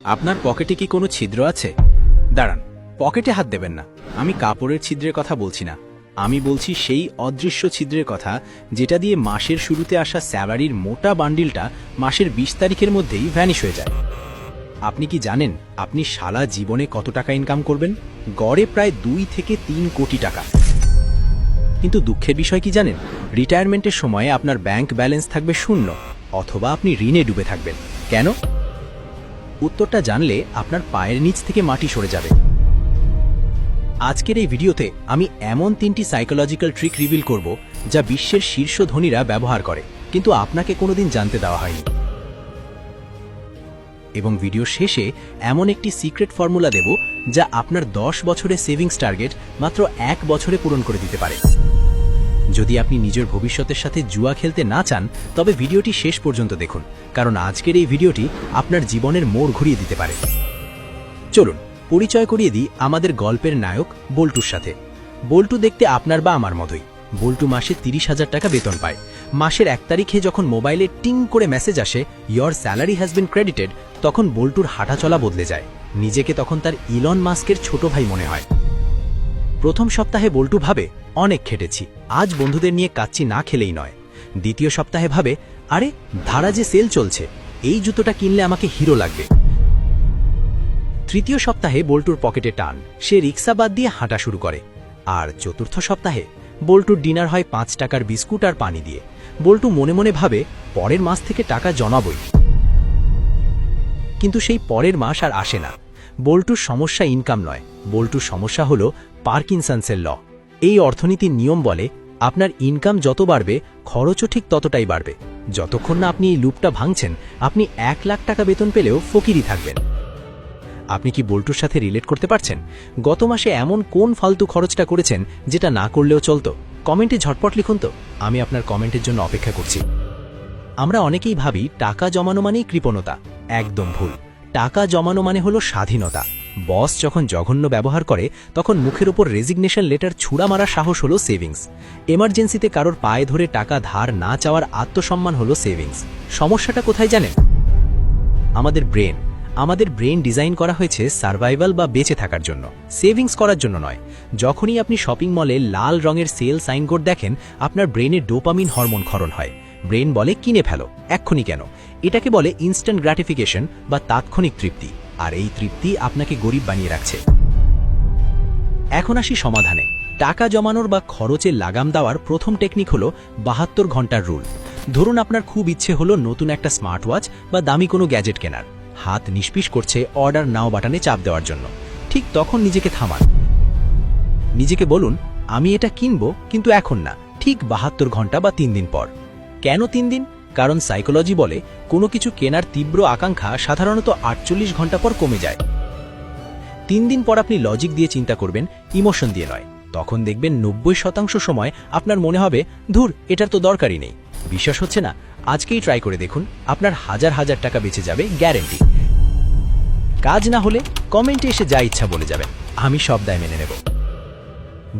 আপনার পকেটে কি কোনো ছিদ্র আছে? দাঁড়ান, পকেটে হাত দেবেন না। আমি কাপড়ের ছিদ্রের কথা বলছি না, আমি বলছি সেই অদৃশ্য ছিদ্রের কথা যেটা দিয়ে মাসের শুরুতে আসা স্যালারির মোটা বান্ডিলটা মাসের ২০ তারিখের মধ্যেই ভ্যানিশ হয়ে যায়। আপনি কি জানেন আপনি সারা জীবনে কত টাকা ইনকাম করবেন? গড়ে প্রায় ২ থেকে ৩ কোটি টাকা। কিন্তু দুঃখের বিষয় কি জানেন, রিটায়ারমেন্টের সময়ে আপনার ব্যাংক ব্যালেন্স থাকবে শূন্য, অথবা আপনি ঋণে ডুবে থাকবেন। কেন? উত্তরটা জানলে আপনার পায়ের নিচ থেকে মাটি সরে যাবে। আজকের এই ভিডিওতে আমি এমন ৩টি সাইকোলজিক্যাল ট্রিক রিভিল করব যা বিশ্বের শীর্ষ ধনীরা ব্যবহার করে, কিন্তু আপনাকে কোনোদিন জানতে দেওয়া হয়নি। এবং ভিডিও শেষে এমন একটি সিক্রেট ফর্মুলা দেব যা আপনার ১০ বছরের সেভিংস টার্গেট মাত্র ১ বছরে পূরণ করে দিতে পারে। যদি আপনি নিজের ভবিষ্যতের সাথে জুয়া খেলতে না চান, তবে ভিডিওটি শেষ পর্যন্ত দেখুন, কারণ আজকের এই ভিডিওটি আপনার জীবনের মোড় ঘুরিয়ে দিতে পারে। চলুন পরিচয় করিয়ে দিই আমাদের গল্পের নায়ক বল্টুর সাথে। বল্টু দেখতে আপনার বা আমার মতোই। বল্টু মাসে ৩০,০০০ টাকা বেতন পায়। মাসের ১ তারিখে যখন মোবাইলে টিং করে মেসেজ আসে, your salary has been credited, তখন বল্টুর হাঁটাচলা বদলে যায়। নিজেকে তখন তার ইলন মাস্কের ছোট ভাই মনে হয়। প্রথম সপ্তাহে বল্টু ভাবে, অনেক খেটেছি, আজ বন্ধুদের নিয়ে কাচ্চি না খেলেই নয়। দ্বিতীয় সপ্তাহে ভাবে, আরে ধারা যে সেল চলছে, এই জুতোটা কিনলে আমাকে হিরো লাগবে। তৃতীয় সপ্তাহে বল্টুর পকেটে টান, সে রিক্সা বাদ দিয়ে হাঁটা শুরু করে। আর চতুর্থ সপ্তাহে বল্টুর ডিনার হয় ৫ টাকার বিস্কুট আর পানি দিয়ে। বল্টু মনে মনে ভাবে, পরের মাস থেকে টাকা জমাবই। কিন্তু সেই পরের মাস আর আসে না। বল্টুর সমস্যা ইনকাম নয়, বল্টুর সমস্যা হলো পার্কিনসন্সের ল। এই অর্থনীতির নিয়ম বলে, আপনার ইনকাম যত বাড়বে খরচও ঠিক ততটাই বাড়বে। যতক্ষণ না আপনি এই লুপটা ভাঙছেন, আপনি ১ লাখ টাকা বেতন পেলেও ফকিরই থাকবেন। আপনি কি বল্টুর সাথে রিলেট করতে পারছেন? গত মাসে এমন কোন ফালতু খরচটা করেছেন যেটা না করলেও চলতো? কমেন্টে ঝটপট লিখুন তো, আমি আপনার কমেন্টের জন্য অপেক্ষা করছি। আমরা অনেকেই ভাবি টাকা জমানো মানেই কৃপণতা। একদম ভুল। টাকা জমানো মানে হলো স্বাধীনতা। বস যখন জঘন্য ব্যবহার করে, তখন মুখের উপর রেজিগনেশন লেটার ছুড়া মারা সাহস হলো সেভিংস। এমার্জেন্সিতে কারোর পায়ে ধরে টাকা ধার না চাওয়ার আত্মসম্মান হলো সেভিংস। সমস্যাটা কোথায় জানেন? আমাদের ব্রেন। আমাদের ব্রেন ডিজাইন করা হয়েছে সার্ভাইভাল বা বেঁচে থাকার জন্য, সেভিংস করার জন্য নয়। যখনই আপনি শপিং মলে লাল রঙের সেল সাইনবোর্ড দেখেন, আপনার ব্রেনে ডোপামিন হরমোন ক্ষরণ হয়। ব্রেন বলে, কিনে ফেলো, এক্ষুনি কেন। এটাকে বলে ইনস্ট্যান্ট গ্র্যাটিফিকেশন বা তাৎক্ষণিক তৃপ্তি। আর এই তৃপ্তি আপনাকে গরিব বানিয়ে রাখছে। এখন আসি সমাধানে। টাকা জমানোর বা খরচে লাগাম দেওয়ার প্রথম টেকনিক হলো ৭২ ঘন্টার রুল। ধরুন আপনার খুব ইচ্ছে হলো নতুন একটা স্মার্ট ওয়াচ বা দামি কোনো গ্যাজেট কেনার। হাত নিষ্পিস করছে অর্ডার নাও বাটনে চাপ দেওয়ার জন্য। ঠিক তখন নিজেকে থামান। নিজেকে বলুন, আমি এটা কিনবো, কিন্তু এখন না, ঠিক ৭২ ঘন্টা বা ৩ দিন পর। কেন ৩ দিন? কারণ সাইকোলজি বলে, কোনো কিছু কেনার তীব্র আকাঙ্ক্ষা সাধারণত ৪৮ ঘন্টা পর কমে যায়। ৩ দিন পর আপনি লজিক দিয়ে চিন্তা করবেন, ইমোশন দিয়ে নয়। তখন দেখবেন ৯০% সময় আপনার মনে হবে, ধুর, এটার তো দরকারই নেই। বিশ্বাস হচ্ছে না? আজকেই ট্রাই করে দেখুন, আপনার হাজার হাজার টাকা বেঁচে যাবে, গ্যারেন্টি। কাজ না হলে কমেন্টে এসে যা ইচ্ছা বলে যাবেন, আমি সব দায় মেনে নেব।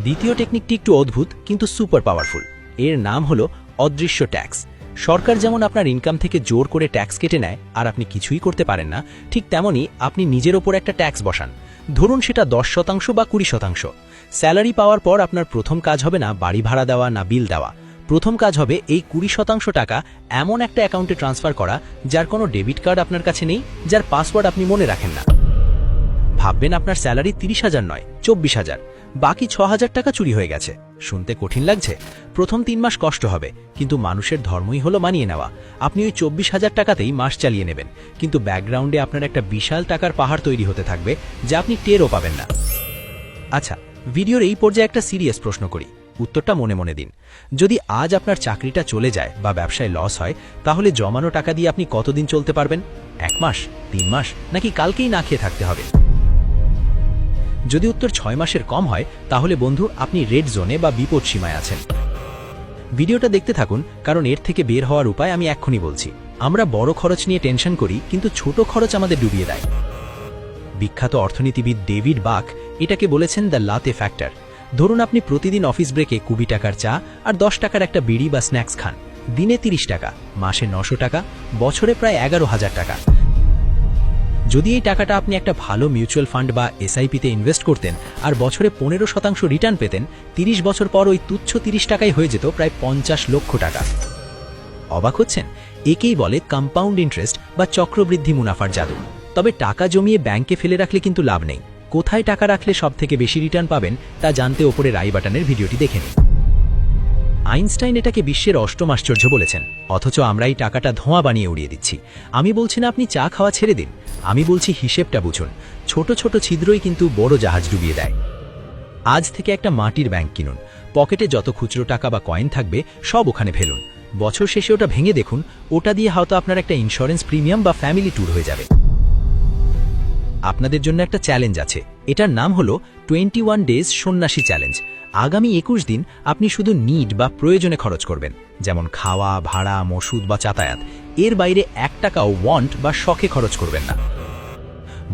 দ্বিতীয় টেকনিকটি একটু অদ্ভুত কিন্তু সুপার পাওয়ারফুল। এর নাম হলো অদৃশ্য ট্যাক্স। সরকার যেমন আপনার ইনকাম থেকে জোর করে ট্যাক্স কেটে নেয় আর আপনি কিছুই করতে পারেন না, ঠিক তেমনই আপনি নিজের ওপর একটা ট্যাক্স বসান। ধরুন সেটা ১০% বা ২০%। স্যালারি পাওয়ার পর আপনার প্রথম কাজ হবে না বাড়ি ভাড়া দেওয়া না বিল দেওয়া। প্রথম কাজ হবে এই ২০% টাকা এমন একটা অ্যাকাউন্টে ট্রান্সফার করা যার কোনো ডেবিট কার্ড আপনার কাছে নেই, যার পাসওয়ার্ড আপনি মনে রাখেন না। ভাববেন আপনার স্যালারি ৩০,০০০ নয়, ২৪,০০০। বাকি ৬,০০০ টাকা চুরি হয়ে গেছে। শুনতে কঠিন লাগছে? প্রথম ৩ মাস কষ্ট হবে, কিন্তু মানুষের ধর্মই হলো মানিয়ে নেওয়া। আপনি ওই ২৪,০০০ টাকাতেই মাস চালিয়ে নেবেন, কিন্তু ব্যাকগ্রাউন্ডে আপনার একটা বিশাল টাকার পাহাড় তৈরি হতে থাকবে যা আপনি টেরও পাবেন না। আচ্ছা, ভিডিওর এই পর্যায়ে একটা সিরিয়াস প্রশ্ন করি, উত্তরটা মনে মনে দিন। যদি আজ আপনার চাকরিটা চলে যায় বা ব্যবসায় লস হয়, তাহলে জমানো টাকা দিয়ে আপনি কতদিন চলতে পারবেন? ১ মাস, ৩ মাস, নাকি কালকেই না খেয়ে থাকতে হবে? যদি উত্তর ৬ মাসের কম হয়, তাহলে বন্ধু আপনি রেড জোনে বা বিপদ সীমায় আছেন। ভিডিওটা দেখতে থাকুন, কারণ এর থেকে বের হওয়ার উপায় আমি এক্ষুনি বলছি। আমরা বড় খরচ নিয়ে টেনশন করি, কিন্তু ছোট খরচ আমাদের ডুবিয়ে দেয়। বিখ্যাত অর্থনীতিবিদ ডেভিড বাক এটাকে বলেছেন দ্য লাতে ফ্যাক্টর। ধরুন আপনি প্রতিদিন অফিস ব্রেকে ২০ টাকার চা আর ১০ টাকার একটা বিড়ি বা স্ন্যাক্স খান। দিনে ৩০ টাকা, মাসে ৯০০ টাকা, বছরে প্রায় ১১,০০০ টাকা। যদি এই টাকাটা আপনি একটা ভালো মিউচুয়াল ফান্ড বা এসআইপিতে ইনভেস্ট করতেন আর বছরে 15% রিটার্ন পেতেন, 30 বছর পর ওই তুচ্ছ 30 টাকাই হয়ে যেত প্রায় 50 লক্ষ টাকা। অবাক হচ্ছেন? একেই বলে কম্পাউন্ড ইন্টারেস্ট বা চক্রবৃদ্ধি মুনাফার জাদু। তবে টাকা জমিয়ে ব্যাংকে ফেলে রাখলে কিন্তু লাভ নেই। কোথায় টাকা রাখলে সবথেকে বেশি রিটার্ন পাবেন তা জানতে ওপরের আই বাটনের ভিডিওটি দেখে নিন। আইনস্টাইন এটাকে বিশ্বের অষ্টম আশ্চর্য বলেছেন, অথচ আমরা এই টাকাটা ধোঁয়া বানিয়ে উড়িয়ে দিচ্ছি। আমি বলছি না আপনি চা খাওয়া ছেড়ে দিন, আমি বলছি হিসেবটা বুঝুন। ছোট ছোট ছিদ্রই কিন্তু বড় জাহাজ ডুবিয়ে দেয়। আজ থেকে একটা মাটির ব্যাংক কিনুন, পকেটে যত খুচরো টাকা বা কয়েন থাকবে সব ওখানে ফেলুন। বছর শেষে ওটা ভেঙে দেখুন, ওটা দিয়ে হয়তো আপনার একটা ইন্স্যুরেন্স প্রিমিয়াম বা ফ্যামিলি ট্যুর হয়ে যাবে। আপনাদের জন্য একটা চ্যালেঞ্জ আছে, এটার নাম হলো 21 ডেজ সন্ন্যাসী চ্যালেঞ্জ। আগামী 21 দিন আপনি শুধু নিড বা প্রয়োজনে খরচ করবেন, যেমন খাওয়া, ভাড়া, ওষুধ বা যাতায়াত। এর বাইরে 1 টাকাও ওয়ান্ট বা শখে খরচ করবেন না।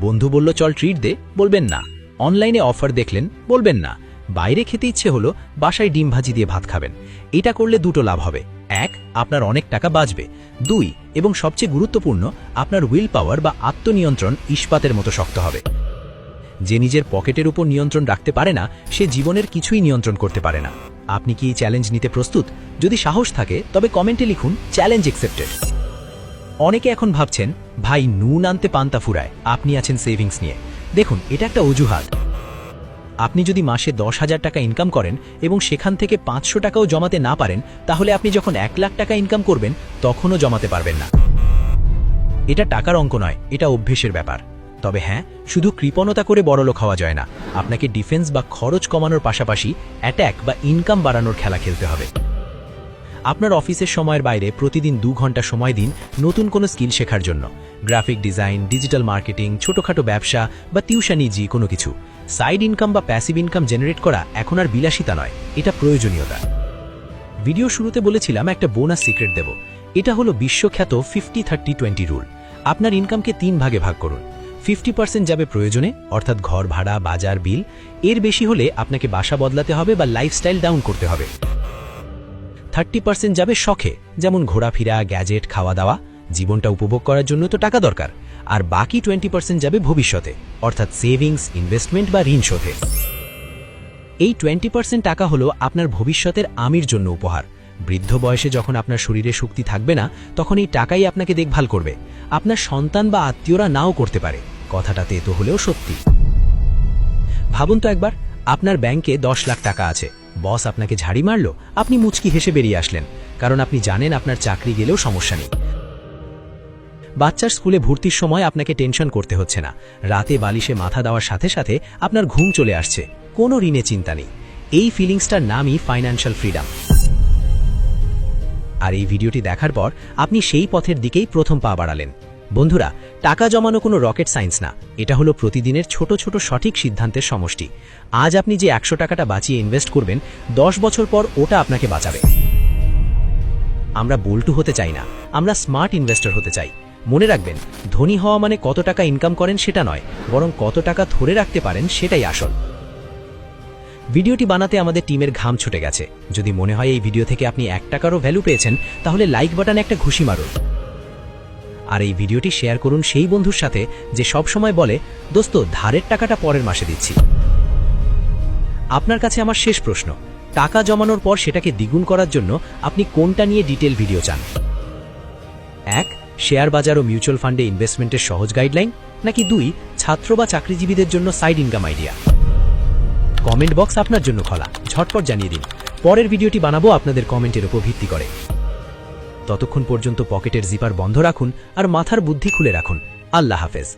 বন্ধু বলল চল ট্রিট দে, বলবেন না। অনলাইনে অফার দেখলেন, বলবেন না। বাইরে খেতে ইচ্ছে হলো, বাসায় ডিম ভাজি দিয়ে ভাত খাবেন। এটা করলে দুটো লাভ হবে, 1, আপনার অনেক টাকা বাঁচবে, 2, এবং সবচেয়ে গুরুত্বপূর্ণ, আপনার উইল পাওয়ার বা আত্মনিয়ন্ত্রণ ইস্পাতের মতো শক্ত হবে। যে নিজের পকেটের উপর নিয়ন্ত্রণ রাখতে পারে না, সে জীবনের কিছুই নিয়ন্ত্রণ করতে পারে না। আপনি কি এই চ্যালেঞ্জ নিতে প্রস্তুত? যদি সাহস থাকে তবে কমেন্টে লিখুন চ্যালেঞ্জ অ্যাকসেপ্টেড। অনেকে এখন ভাবছেন, ভাই নুন আনতে পান্তা ফুরায়, আপনি আছেন সেভিংস নিয়ে। দেখুন, এটা একটা অজুহাত। আপনি যদি মাসে 10,000 টাকা ইনকাম করেন এবং সেখান থেকে 500 টাকাও জমাতে না পারেন, তাহলে আপনি যখন 1 লাখ টাকা ইনকাম করবেন তখনও জমাতে পারবেন না। এটা টাকার অঙ্ক নয়, এটা অভ্যেসের ব্যাপার। তবে হ্যাঁ, শুধু কৃপণতা করে বড়লোক হওয়া যায় না। আপনাকে ডিফেন্স বা খরচ কমানোর পাশাপাশি অ্যাট্যাক বা ইনকাম বাড়ানোর খেলা খেলতে হবে। আপনার অফিসের সময়ের বাইরে প্রতিদিন 2 ঘন্টা সময় দিন নতুন কোনো স্কিল শেখার জন্য। গ্রাফিক ডিজাইন, ডিজিটাল মার্কেটিং, ছোটখাটো ব্যবসা বা টিউশনি, কোনো কিছু। সাইড ইনকাম বা প্যাসিভ ইনকাম জেনারেট করা এখন আর বিলাসিতা নয়, এটা প্রয়োজনীয়তা। ভিডিও শুরুতে বলেছিলাম একটা বোনাস সিক্রেট দেব। এটা হলো বিশ্বখ্যাত 50-30-20 রুল। আপনার ইনকামকে 3 ভাগে ভাগ করুন। 50% যাবে প্রয়োজনে, অর্থাৎ ঘর ভাড়া, বাজার, বিল। এর বেশি হলে আপনাকে বাসা বদলাতে হবে বা লাইফস্টাইল ডাউন করতে হবে। 30% যাবে শখে, যেমন ঘোরাফেরা, গ্যাজেট, খাওয়া দাওয়া। জীবনটা উপভোগ করার জন্য তো টাকা দরকার। আর বাকি 20% যাবে ভবিষ্যতে, অর্থাৎ সেভিংস, ইনভেস্টমেন্ট বা ঋণ শোধে। এই 20% টাকা হলো আপনার ভবিষ্যতের আমির জন্য উপহার। বৃদ্ধ বয়সে যখন আপনার শরীরে শক্তি থাকবে না, তখন এই টাকাই আপনাকে দেখভাল করবে। আপনার সন্তান বা আত্মীয়রা নাও করতে পারে, কথাটা তেতো হলেও সত্যি। ভাবুন তো একবার, আপনার ব্যাংকে 10 লাখ টাকা আছে, বস আপনাকে ঝাড়ি মারল, আপনি মুচকি হেসে বেরিয়ে আসলেন, কারণ আপনি জানেন আপনার চাকরি গেলেও সমস্যা নেই। বাচ্চার স্কুলে ভর্তির সময় আপনাকে টেনশন করতে হচ্ছে না। রাতে বালিশে মাথা দেওয়ার সাথে সাথে আপনার ঘুম চলে আসছে, কোনো ঋণে চিন্তা নেই। এই ফিলিংসটার নামই ফাইন্যান্সিয়াল ফ্রিডম। আর এই ভিডিওটি দেখার পর আপনি সেই পথের দিকেই প্রথম পা বাড়ালেন। বন্ধুরা, টাকা জমানো কোনো রকেট সায়েন্স না, এটা হলো প্রতিদিনের ছোট ছোট সঠিক সিদ্ধান্তের সমষ্টি। আজ আপনি যে 100 টাকাটা বাঁচিয়ে ইনভেস্ট করবেন, 10 বছর পর ওটা আপনাকে বাঁচাবে। আমরা বল্টু হতে চাই না, আমরা স্মার্ট ইনভেস্টর হতে চাই। মনে রাখবেন, ধনী হওয়া মানে কত টাকা ইনকাম করেন সেটা নয়, বরং কত টাকা ধরে রাখতে পারেন সেটাই আসল। ভিডিওটি বানাতে আমাদের টিমের ঘাম ছুটে গেছে। যদি মনে হয় এই ভিডিও থেকে আপনি 1 টাকারও ভ্যালু পেয়েছেন, তাহলে লাইক বাটনে একটা ঘুষি মারুন। আর এই ভিডিওটি শেয়ার করুন সেই বন্ধুর সাথে যে সব সময় বলে, দোস্ত ধারের টাকাটা পরের মাসে দিচ্ছি। আপনার কাছে আমার শেষ প্রশ্ন, টাকা জমানোর পর সেটাকে দ্বিগুণ করার জন্য আপনি কোনটা নিয়ে ডিটেল ভিডিও চান? 1, শেয়ার বাজার ও মিউচুয়াল ফান্ডে ইনভেস্টমেন্টের সহজ গাইডলাইন, নাকি 2, ছাত্র বা চাকরিজীবীদের জন্য side income idea? Comment box আপনার জন্য খোলা, ঝটপট জানিয়ে দিন। পরের ভিডিওটি বানাবো আপনাদের কমেন্টের উপর ভিত্তি করে। ততক্ষণ পর্যন্ত পকেটের জিপার বন্ধ রাখুন আর মাথার বুদ্ধি খুলে রাখুন। আল্লাহ হাফেজ।